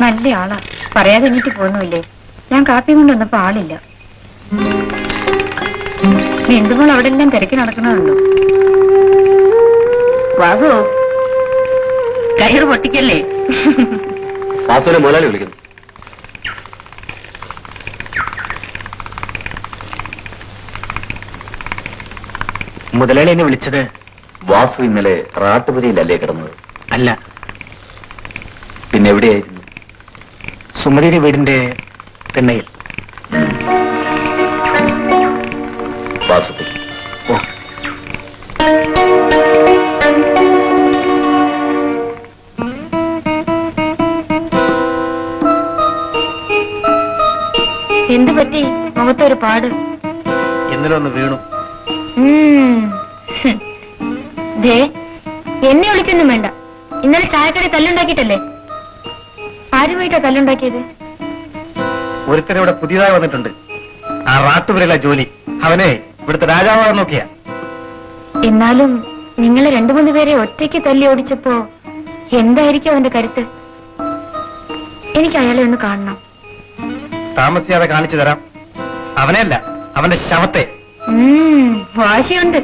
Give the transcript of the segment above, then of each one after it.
നല്ല ആളാ, പറയാതെ എണീറ്റ് പോന്നുമില്ലേ. ഞാൻ കാപ്പി കൊണ്ട് വന്നപ്പോ ആളില്ല. എന്തുമ്പോൾ അവിടെ എല്ലാം തിരക്കി നടക്കണമല്ലോ. വാസു, കയറ് പൊട്ടിക്കല്ലേ. വാസുവിനെ മുതലാളി വിളിക്കുന്നു. മുതലാളി എന്നെ വിളിച്ചത്? വാസു ഇന്നലെ റാട്ടുപുരയിലല്ലേ കിടന്നത്? അല്ല. പിന്നെ എവിടെയായിരുന്നു? സുമതിയുടെ വീടിന്റെ തിണ്ണയിൽ. വാസുപുരി. ഓ, എന്തു പറ്റി? മുഖത്തൊരു പാട്. ഇന്നലെ ഒന്ന് വീണു. ദേ, എന്നെ വിളിക്കൊന്നും വേണ്ട. ഇന്നലെ ചായക്കടയിൽ കല്ലുണ്ടാക്കിയിട്ടല്ലേ? ആരുമായിട്ടാ കല്ലുണ്ടാക്കിയത്? ഒരുത്തനിവിടെ പുതിയതായി വന്നിട്ടുണ്ട്. ആ റാട്ടുപുരയിലെ ജോലി. അവനെ ഇവിടുത്തെ രാജാവാകാൻ നോക്കിയ. എന്നാലും നിങ്ങളെ 2-3 പേരെ ഒറ്റയ്ക്ക് തല്ലി ഓടിച്ചപ്പോ എന്തായിരിക്കും അവന്റെ കരുത്ത്? എനിക്ക് അയാളെ ഒന്ന് കാണണം. താമസിയാതെ കാണിച്ചു തരാം. അവനെയല്ല, അവന്റെ ശവത്തെ. വാശിയുണ്ട്.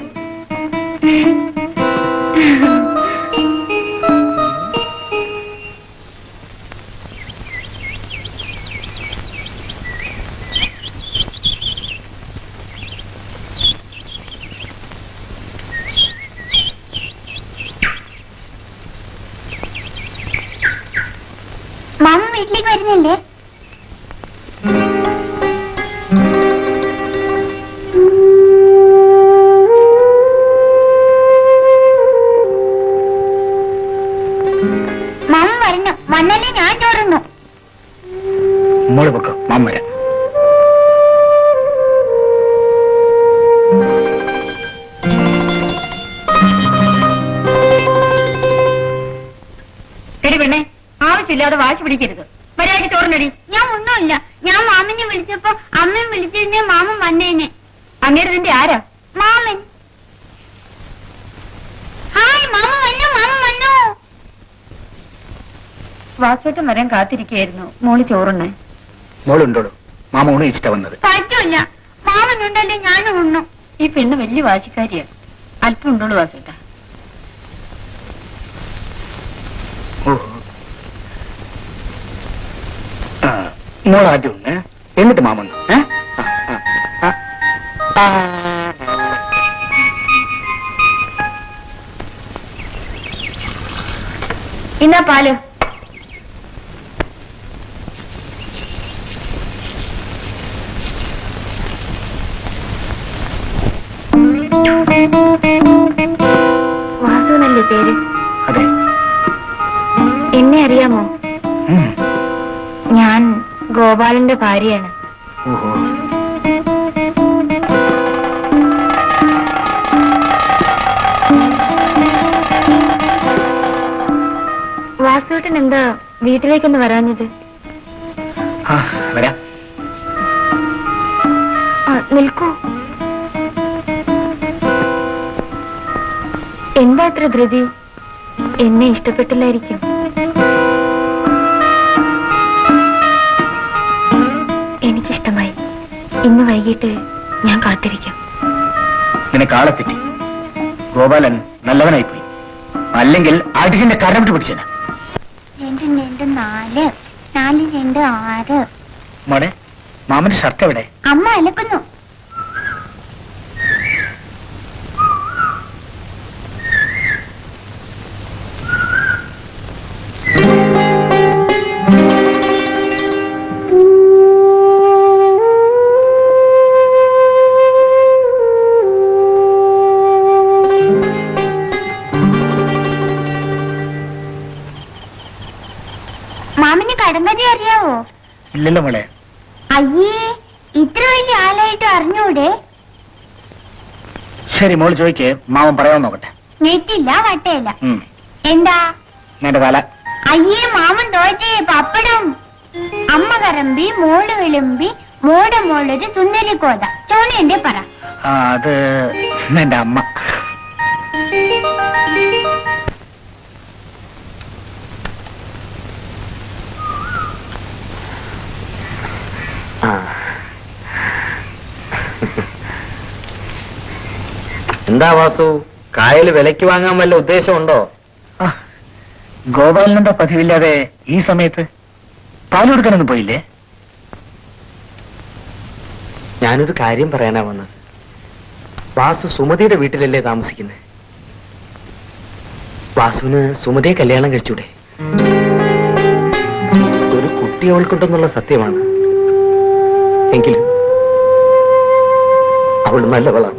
മാമ വീട്ടിലേക്ക് വരുന്നില്ലേ? മാമ വരണം. വന്നല്ലേ ഞാൻ ചോറുന്നു. മോള് പൊക്കോ, മാമ വരാം. എടി പെണ്ണെ, ആവശ്യമില്ലാതെ വാശി പിടിക്കരുത്. മര്യാദയ്ക്ക് ചോറിനടി. ഞാൻ ഒന്നുമില്ല. ഞാൻ മാമനെ വിളിച്ചപ്പോ അമ്മയും വിളിച്ചിരുന്നേ മാമൻ വന്നേനെ. അങ്ങേര് നിന്റെ ആരാ? മാമൻ. ഹായ്, മാമ വന്നു, മാമ വന്നു. വാസോട്ടം വരാൻ കാത്തിരിക്കുകയായിരുന്നു. മോള് ചോറുണ്ണേ. മോളുണ്ടോളൂ. മാമ ഊണ് ഇഷ്ട വന്നത്. പറ്റൂല, മാമനുണ്ടല്ലേ ഞാനും ഉണ്ണു. ഈ പെണ്ണ് വലിയ വാശിക്കാരിയാണ്. അല്പം ഉണ്ടോളൂ വാസോട്ട. മോൾ ആദ്യം ഉണ്ട്, എന്നിട്ട് മാമുണ്ട്. ഇന്നാ പാല്. വാസുവിനല്ലേ പേര്? അതെ. എന്നെ അറിയാമോ? ഞാൻ ഗോപാലന്റെ ഭാര്യയാണ്. ഓഹോ. വാസുവേട്ടൻ എന്താ വീട്ടിലേക്കൊന്ന് വരാഞ്ഞത്? വരാം. നിൽക്കൂ. എന്താ അത്ര ധൃതി? എന്നെ ഇഷ്ടപ്പെട്ടില്ലായിരിക്കും. എനിക്കിഷ്ടമായി. ഇന്ന് വൈകിട്ട് ഞാൻ കാത്തിരിക്കാം. നിനക്ക് ആളെ തെറ്റി. ഗോപാലൻ നല്ലവനായിപ്പോയി. അല്ലെങ്കിൽ ആർട്ടിസിന്റെ കരമിട്ട് പിടിച്ചേന. 2 2 4 4 2 6. മോനെ, മാമന്റെ ഷർട്ട് എവിടെ? അമ്മ അലക്കുന്നു. മാമന് കടമതി അറിയാവോ? ഇല്ലല്ലോ മോളെ. അയ്യേ, ഇത്ര വലിയ ആളായിട്ട് അറിഞ്ഞൂടെ? ശരി, മോള് ചോദിക്കേ, മാമൻ പറയാൻ നോക്കട്ടെ. നെറ്റില്ല, വട്ടയില്ല. എന്താ? എന്റെ തല. അയ്യേ, മാമൻ തോറ്റേ. പപ്പടം. അമ്മ കറമ്പി, മോള് വിളുമ്പി, മോടെ മോളൊരു സുന്ദരിക്കോത. ചോണേന്റെ പറ. അത് എന്റെ അമ്മ. എന്താ വാസു, കായൽ വിലയ്ക്ക് വാങ്ങാൻ വല്ല ഉദ്ദേശമുണ്ടോ? ഗോപാലനെന്താ പതിവില്ലാതെ ഈ സമയത്ത് പാൽ കൊടുക്കാനൊന്നും പോയില്ലേ? ഞാനൊരു കാര്യം പറയാനാ വന്നത്. വാസു സുമതിയുടെ വീട്ടിലല്ലേ താമസിക്കുന്നത്? വാസുവിന് സുമതിയെ കല്യാണം കഴിച്ചൂടെ? ഒരു കുട്ടി അവൾക്കുണ്ടെന്നുള്ള സത്യമാണ്. എങ്കിലും അവൾ നല്ലവളാണ്.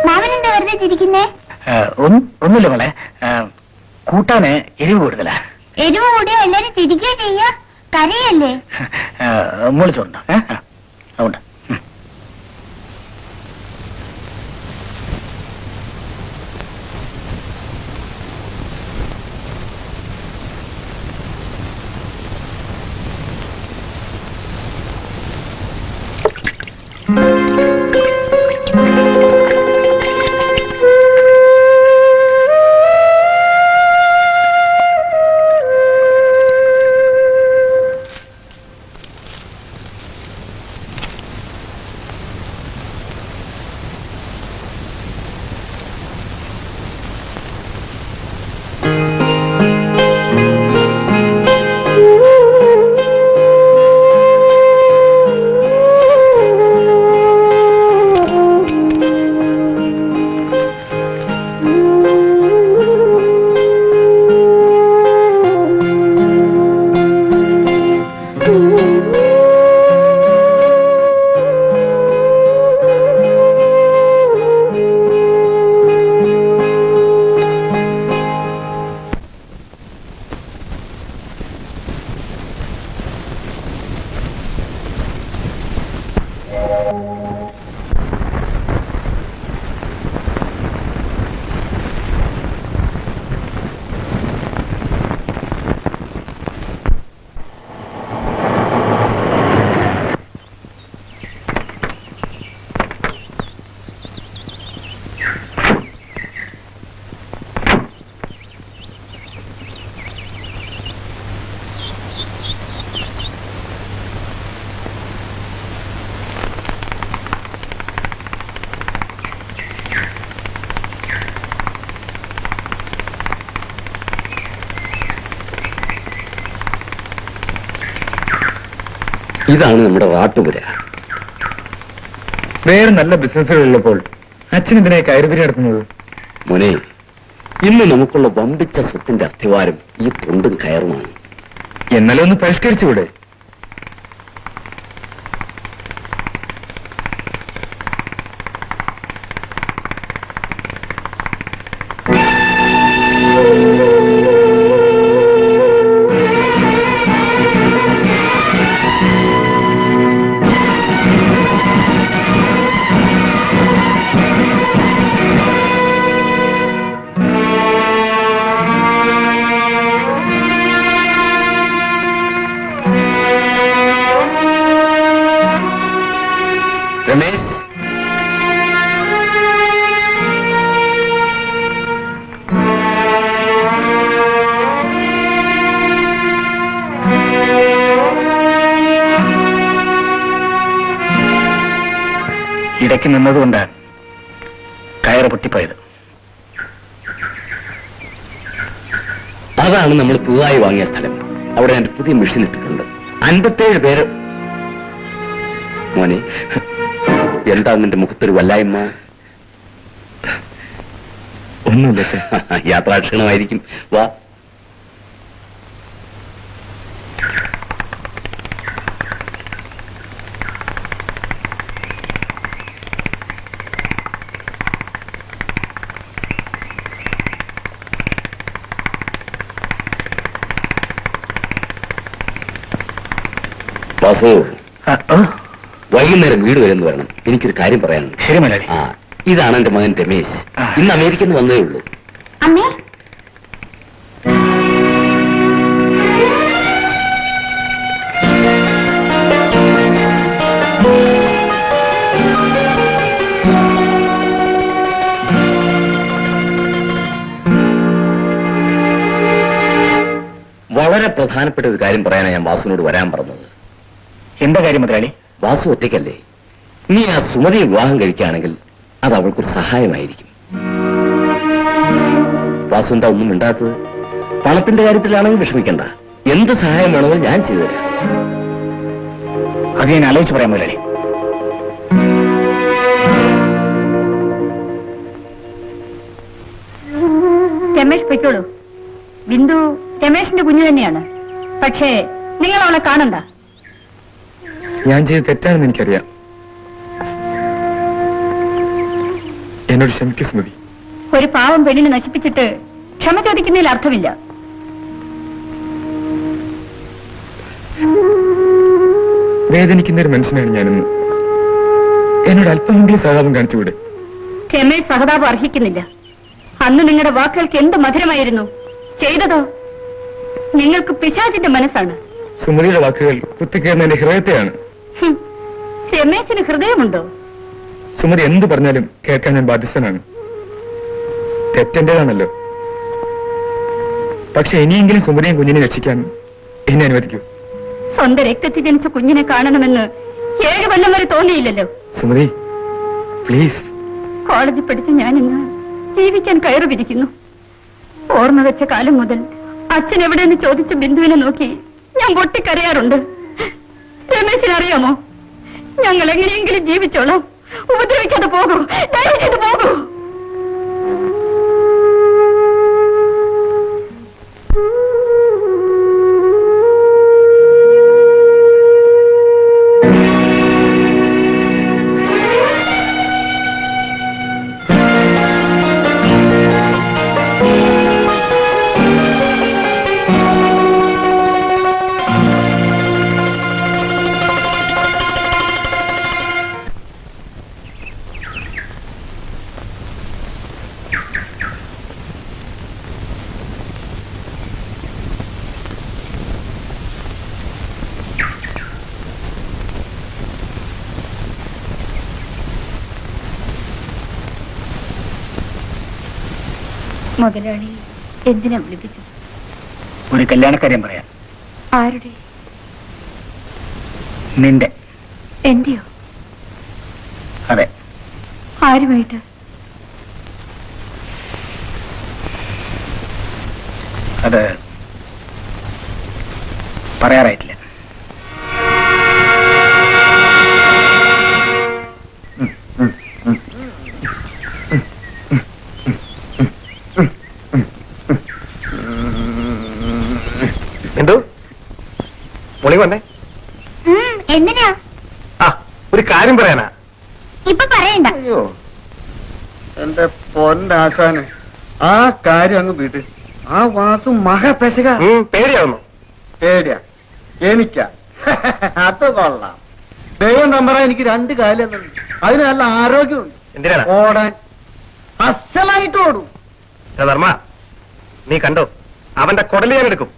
മാമനെന്താ വെറുതെ ചിരിക്കുന്നേ? ഒന്നുമില്ല മോളെ, കൂട്ടാന് എരിവ് കൂടുതലാ. എരിവ് കൂടിയോ എല്ലാരും ചിരിക്കുകയോ ചെയ്യോ? കരയല്ലേ? മോള് ചോറുണ്ടോ? അതുകൊണ്ട് ഇതാണ് നമ്മുടെ റാട്ടുപുര. വേറെ നല്ല ബിസിനസ്സുകളുള്ളപ്പോൾ അച്ഛൻ ഇതിനെ കയറുപിരി നടത്തുന്നത്? മോനെ, ഇന്ന് നമുക്കുള്ള വമ്പിച്ച സ്വത്തിന്റെ അസ്ഥിവാരം ഈ തൊണ്ടും കയറുമാണ്. എന്നാലും ഒന്ന് പരിഷ്കരിച്ചുകൂടെ? രമേശ്, ഇടയ്ക്ക് നിന്നതുകൊണ്ട് കയറ് പൊട്ടിപ്പോയത്. അതാണ് നമ്മൾ പുതുതായി വാങ്ങിയ സ്ഥലം. അവിടെ എന്റെ പുതിയ മെഷീൻ ഇട്ടിട്ടുണ്ട്. 57 പേര്. മോനെ, എന്താ നിന്റെ മുഖത്തൊരു വല്ലായ്മ? ഒന്നുമില്ല. യാത്രാക്ഷീണമായിരിക്കും. വാ. വാസു, വൈകുന്നേരം വീട് വരെന്ന് വരണം. എനിക്കൊരു കാര്യം പറയാനുണ്ട്. ശരി മുതലാളി. ആ, ഇതാണ് എന്റെ മകൻ രമേശ്. ആ. ഇന്ന് അമേരിക്കയിൽ നിന്ന് വന്നേ ഉള്ളൂ. അമ്മേ വളരെ പ്രധാനപ്പെട്ട ഒരു കാര്യം പറയാനാണ് ഞാൻ വാസുവിനോട് വരാൻ പറഞ്ഞത്. എന്താ കാര്യം മുതലാളി? വാസു ഒറ്റയ്ക്കല്ലേ? നീ ആ സുമതിയെ വിവാഹം കഴിക്കുകയാണെങ്കിൽ അത് അവൾക്കൊരു സഹായമായിരിക്കും. വാസു എന്താ ഒന്നും മിണ്ടാത്തത്? പണത്തിന്റെ കാര്യത്തിലാണെങ്കിൽ വിഷമിക്കണ്ട. എന്ത് സഹായം വേണമെന്ന് ഞാൻ ചെയ്തു തരാം. അത് ഞാൻ ആലോചിച്ച് പറയാം മുതലാളി. രമേശ് പൊയ്ക്കോളൂ. ബിന്ദു രമേശിന്റെ കുഞ്ഞു തന്നെയാണ്. പക്ഷേ നിങ്ങൾ അവളെ കാണണ്ട. ഞാൻ ചെയ്ത് തെറ്റാണെന്ന് എനിക്കറിയാം. എന്നോട് ക്ഷമിക്കൂ സ്മൃതി. ഒരു പാവം പെണ്ണിനെ നശിപ്പിച്ചിട്ട് ക്ഷമ ചോദിക്കുന്നതിൽ അർത്ഥമില്ല. വേദനിക്കുന്ന ഒരു മനുഷ്യനാണ് ഞാനെന്ന് എന്നോട് അല്പമെങ്കിലും സഹതാപം കാണിച്ചുകൂടെ? രമേശ് സഹതാപം അർഹിക്കുന്നില്ല. അന്ന് നിങ്ങളുടെ വാക്കുകൾക്ക് എന്ത് മധുരമായിരുന്നു. ചെയ്തതോ നിങ്ങൾക്ക് പിശാചിന്റെ മനസ്സാണ്. സുമതിയുടെ വാക്കുകൾ കുത്തിക്കയറുന്ന എന്റെ ഹൃദയത്തെയാണ്. ഹും, രമേശിന് ഹൃദയമുണ്ടോ? സുമതി എന്ത് പറഞ്ഞാലും കേൾക്കാൻ ഞാൻ ബാധ്യസ്ഥനാണ്. തെറ്റെന്റേതാണല്ലോ. പക്ഷെ ഇനിയെങ്കിലും സുമതിയും കുഞ്ഞിനെ രക്ഷിക്കാൻ എന്നെ അനുവദിക്കൂ. സ്വന്തം രക്തത്തിൽ ജനിച്ച കുഞ്ഞിനെ കാണണമെന്ന് 7 കൊല്ലം വരെ തോന്നിയില്ലല്ലോ. സുമതി പ്ലീസ്. കോളേജിൽ പഠിച്ച് ഞാനിന്ന് ജീവിക്കാൻ കയറി വിരിക്കുന്നു. ഓർമ്മ വെച്ച കാലം മുതൽ അച്ഛൻ എവിടെയെന്ന് ചോദിച്ച ബിന്ദുവിനെ നോക്കി ഞാൻ പൊട്ടിക്കരയാറുണ്ട്. രമേശിന് അറിയാമോ, ഞങ്ങൾ എങ്ങനെയെങ്കിലും ജീവിച്ചോളാം. ഉപദ്രവിക്കാതെ പോകൂ, ദയവ് ചെയ്ത് പോകൂ. മുതലാളി എന്തിനാ വിളിപ്പിച്ചത്? ഒരു കല്യാണക്കാര്യം പറയാം. ആരുടെ? നിന്റെ. എന്റെയോ? അതെ. ആരുമായിട്ട്? അത് പറയാറായിട്ടില്ല. എന്തോ മോളി വന്നേ? എന്തിനാ? ആ, ഒരു കാര്യം പറയാനാ. ഇപ്പൊ പറയണ്ട. അയ്യോ എന്റെ പൊന്നാശാന്, ആ കാര്യം അങ്ങ് വീട്ട്. ആ വാസു മഹാപെശക. പേടിയാവുന്നു? പേടിയാ എനിക്കാ? അത് കൊള്ളാം. ദൈവം നമ്പറ എനിക്ക് 2 കാലം അതിന് നല്ല ആരോഗ്യമുണ്ട്. എന്തിനാണ് ഓടാൻ? അസലായിട്ട് ഓടും. ധർമ്മ, നീ കണ്ടോ അവന്റെ കുടല് ഞാൻ എടുക്കും.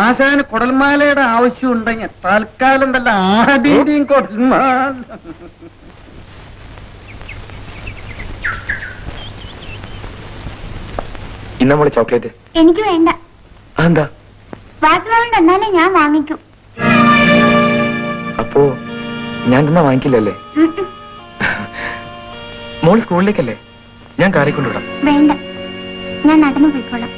ആശാന് കുടൽമാലയുടെ ആവശ്യം ഉണ്ടെങ്കിൽ തൽക്കാലം വല്ല ആടിയും കുടൽമാല. ഇന്ന് നമ്മള് ചോക്ലേറ്റ്. എനിക്ക് വേണ്ട. എന്താ? വാസുവാൻ തന്നാലേ ഞാൻ വാങ്ങിക്കൂ. അപ്പോ ഞാൻ തന്നാ വാങ്ങിക്കില്ലല്ലേ? മോൾ സ്കൂളിലേക്കല്ലേ? ഞാൻ കാറി കൊണ്ടുവിടാം. വേണ്ട, ഞാൻ നടന്നു പോയിക്കോളാം.